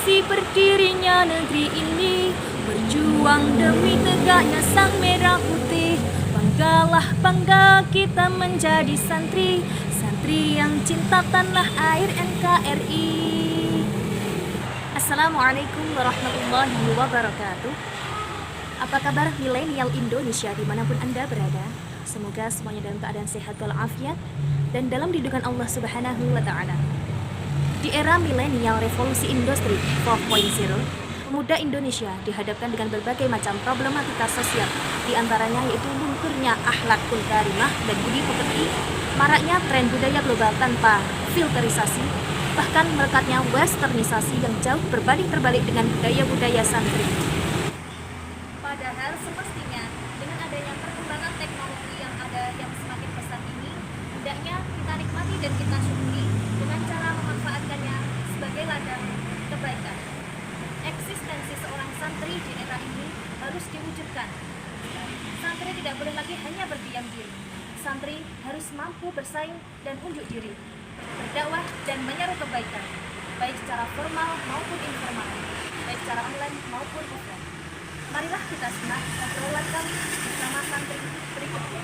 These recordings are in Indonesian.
mengawasi berdirinya negeri ini, berjuang demi tegaknya sang merah putih. Banggalah bangga kita menjadi santri, santri yang cinta tanah air NKRI. Assalamualaikum warahmatullahi wabarakatuh. Apa kabar milenial Indonesia dimanapun Anda berada? Semoga semuanya dalam keadaan sehat walafiat dan dalam lindungan Allah Subhanahu wa Ta'ala. Di era milenial revolusi industri 4.0, pemuda Indonesia dihadapkan dengan berbagai macam problematika sosial, di antaranya yaitu lunturnya akhlakul karimah dan budi pekerti, maraknya tren budaya global tanpa filterisasi, bahkan melekatnya westernisasi yang jauh berbanding terbalik dengan budaya-budaya santri. Padahal semestinya dengan adanya perkembangan teknologi yang semakin pesat ini, hendaknya kita nikmati dan kita syukuri dengan cara memanfaatkannya sebagai ladang kebaikan. Eksistensi seorang santri di era ini harus diwujudkan. Santri tidak boleh lagi hanya berdiam diri. Santri harus mampu bersaing dan unjuk diri, berdakwah dan menyeru kebaikan, baik secara formal maupun informal, baik secara online maupun offline. Marilah kita simak obrolan kami bersama santri berikutnya.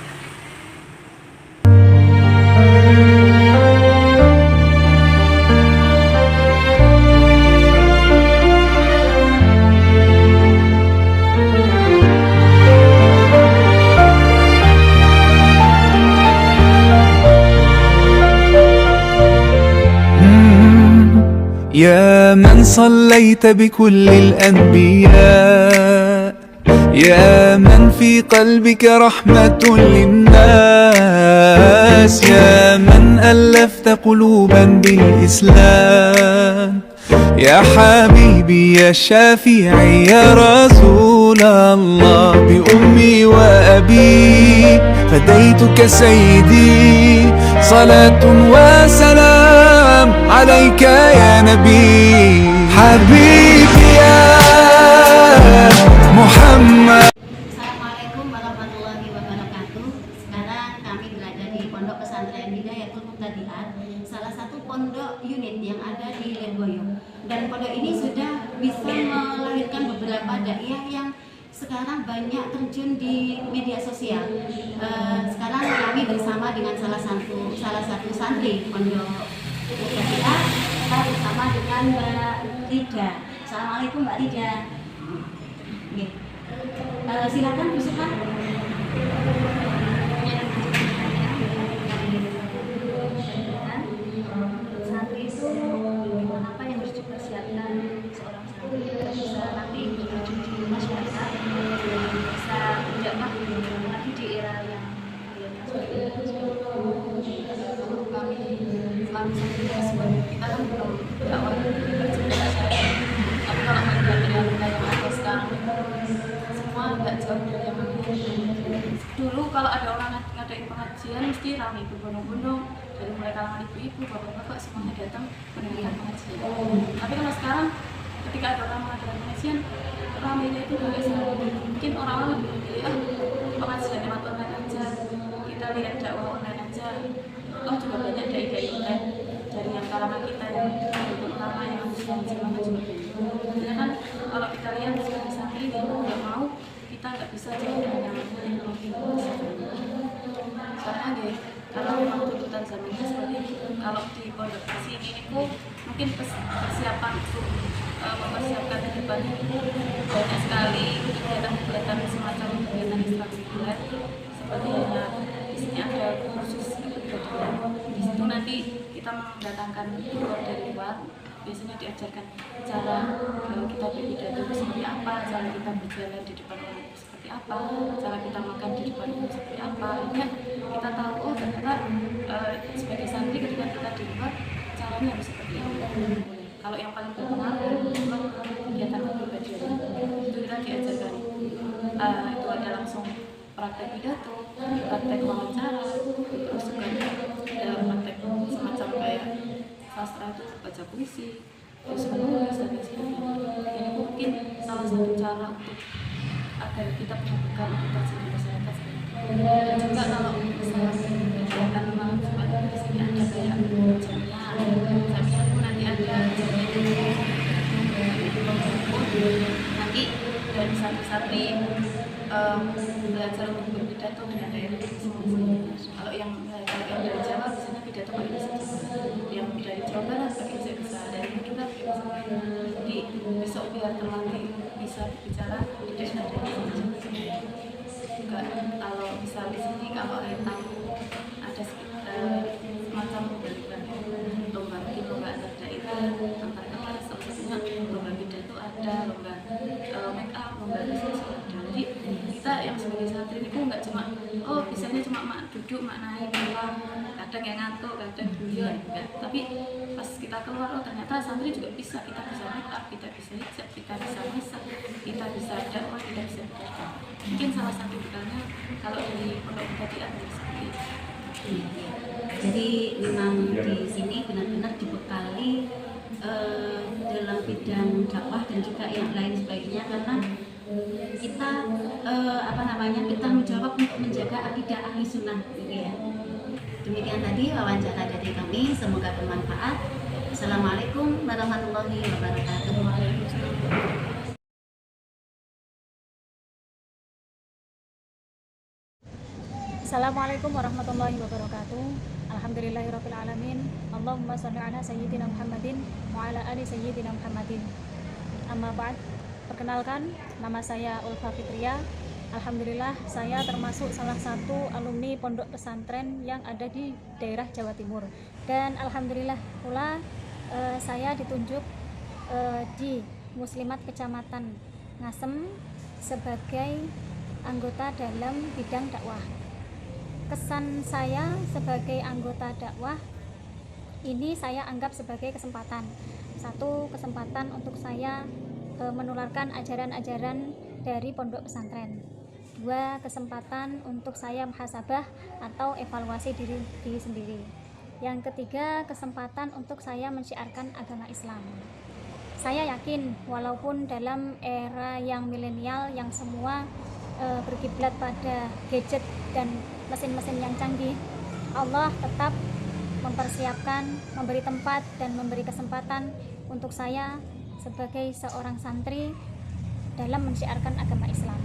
يا من صليت بكل الأنبياء، يا من في قلبك رحمة للناس، يا من ألفت قلوبا بالإسلام، يا حبيبي يا شافعي يا رسول الله، بأمي وأبي فديتك سيدي، صلاة وسلام عليك يا نبي حبيبي يا محمد. Assalamualaikum warahmatullahi wabarakatuh. Sekarang kami berada di Pondok Pesantren Hidayatul Muqtadiat, salah satu pondok unit yang ada di Lirboyo. Dan pondok ini sudah bisa melahirkan beberapa daiyah yang sekarang banyak terjun di media sosial. Sekarang kami bersama dengan salah satu santri pondok Muqtadiat. Kita bersama dengan Mbak Lida. Assalamualaikum Mbak Lida. Silakan Bu Suka. Santri itu apa yang harus dipersiapkan seorang santri agar bisa nanti berterjun di masyarakat, bisa mendakwah lagi di era yang kami sendiri sebagai kita kan belum dakwah berjumpa masyarakat, tapi kalau melihat realita yang ada sekarang semua nggak jauh dari yang ada. Dulu kalau ada orang ngadain pengajian mesti ramai berbondong-bondong, dari mulai kalangan ibu-ibu, bapak-bapak semuanya datang mendengarkan pengajian. Tapi kalau sekarang ketika ada orang mengadakan pengajian, ramainya itu nggak sama. Mungkin orang-orang lebih memilih pengajian lewat online aja, kita lihat dakwah online aja. Oh, juga banyak dai-dai online dari yang kalangan kita yang ulama yang semangat juga. Jadi kan kalau kita lihat sebagai santri ini mau nggak mau kita nggak bisa jauh dengan yang teknologi. Soalnya deh, kalau memang tuntutan zamannya seperti kalau di pondok sini itu mungkin persiapan untuk mempersiapkan kehidupannya itu banyak sekali kegiatan-kegiatan semacam kegiatan Islam reguler seperti di sini ada kursus kepribadian. Di situ nanti kita mendatangkan guru dari luar. Biasanya diajarkan cara kita berpidato seperti apa, cara kita berjalan di depan umum seperti apa, cara kita makan di depan umum seperti apa. Akhirnya kita tahu, oh ternyata sebagai santri ketika kita di luar caranya harus seperti ini. Kalau yang paling berpengaruh memang kegiatan kepribadian itu kita diajarkan itu ada langsung praktek pidato, praktek wawancara, terus juga ada praktek semacam kayak sastra itu baca puisi, terus menulis dan sebagainya. Ini mungkin salah satu cara untuk agar kita punya bekal untuk terjadi masyarakat. Dan juga kalau misalnya belajar untuk berpidato dengan daerah masing-masing. Kalau yang dari Jawa biasanya pidato pakai bahasa Jawa, yang dari Jawa Barat pakai bahasa Indonesia, dari Madura pakai bahasa Melayu. Jadi besok biar terlatih bisa berbicara di daerah masing-masing. Juga kalau misal di sini kalau hari tamu ada semacam lomba bikin lomba antar daerah antar kelas, salah satunya lomba pidato ada, lomba make up, lomba bisnis ada. Jadi kita yang sebagai santri itu nggak cuma bisanya cuma mak duduk, mak naik pulang, kadang yang ngantuk, kadang guyon, enggak. Tapi pas kita keluar ternyata santri juga bisa, kita bisa make up, kita bisa hijab, kita bisa masak, kita bisa dakwah, kita bisa bekerja. Mungkin salah satu bekalnya kalau dari pondok Muhtadiat seperti itu. Jadi memang di sini benar-benar dibekali dalam bidang dakwah dan juga yang lain sebagainya, karena kita bertanggung jawab untuk menjaga akidah ahli sunnah, gitu ya. Demikian tadi wawancara dari kami, semoga bermanfaat. Assalamualaikum warahmatullahi wabarakatuh. Assalamualaikum warahmatullahi wabarakatuh. Alhamdulillahirabbil alamin. Allahumma shalli ala sayyidina Muhammadin wa ala ali sayyidina Muhammadin. Amma ba'd. Perkenalkan, nama saya Ulfa Fitria. Alhamdulillah saya termasuk salah satu alumni pondok pesantren yang ada di daerah Jawa Timur. Dan alhamdulillah pula saya ditunjuk di Muslimat Kecamatan Ngasem sebagai anggota dalam bidang dakwah. Kesan saya sebagai anggota dakwah ini saya anggap sebagai kesempatan. Satu, kesempatan untuk saya menularkan ajaran-ajaran dari pondok pesantren. Dua, kesempatan untuk saya muhasabah atau evaluasi diri sendiri. Yang ketiga, kesempatan untuk saya mensyiarkan agama Islam. Saya yakin walaupun dalam era yang milenial yang semua berkiblat pada gadget dan mesin-mesin yang canggih, Allah tetap mempersiapkan, memberi tempat dan memberi kesempatan untuk saya sebagai seorang santri dalam mensyiarkan agama Islam.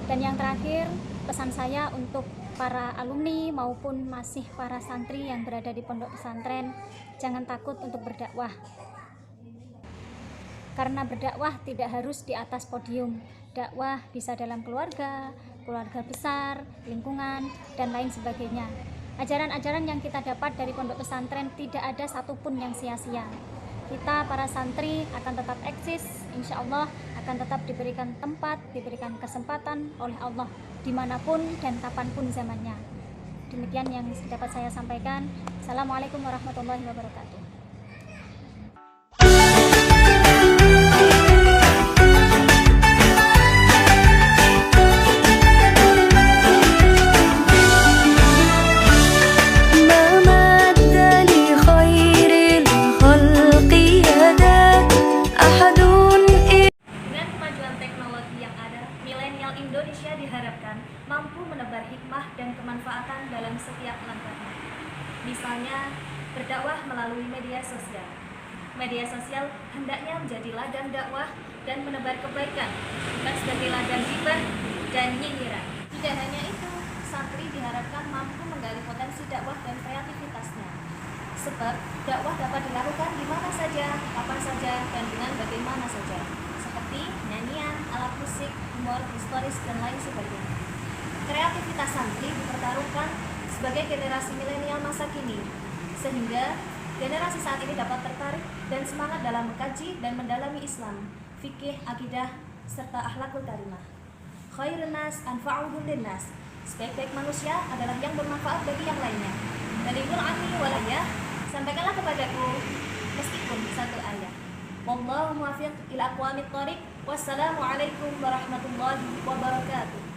Dan yang terakhir, pesan saya untuk para alumni maupun masih para santri yang berada di pondok pesantren, jangan takut untuk berdakwah. Karena berdakwah tidak harus di atas podium. Dakwah bisa dalam keluarga besar, lingkungan, dan lain sebagainya. Ajaran-ajaran yang kita dapat dari pondok pesantren tidak ada satupun yang sia-sia. Kita para santri akan tetap eksis, insya Allah akan tetap diberikan tempat, diberikan kesempatan oleh Allah dimanapun dan kapanpun zamannya. Demikian yang dapat saya sampaikan. Assalamualaikum warahmatullahi wabarakatuh. Indonesia diharapkan mampu menebar hikmah dan kemanfaatan dalam setiap langkahnya. Misalnya, berdakwah melalui media sosial. Media sosial hendaknya menjadi ladang dakwah dan menebar kebaikan, bukan sebagai ladang gibah dan nyinyiran. Tidak hanya itu, santri diharapkan mampu menggali potensi dakwah dan kreativitasnya. Sebab dakwah dapat dilakukan di mana saja, kapan saja, dan dengan bagaimana saja. Seperti nyanyian, alat musik, humor, historis, dan lain sebagainya. Kreativitas santri dipertaruhkan sebagai generasi milenial masa kini, sehingga generasi saat ini dapat tertarik dan semangat dalam mengkaji dan mendalami Islam, fikih, akidah, serta akhlakul karimah. Khairun nas anfa'uhum linnas. Sebaik-baik manusia adalah yang bermanfaat bagi yang lainnya. Balighul anni walayah, sampaikanlah kepadaku meskipun satu ayat. Wallahu muwaffiq ila aqwamit thoriq. Wassalamualaikum warahmatullahi wabarakatuh.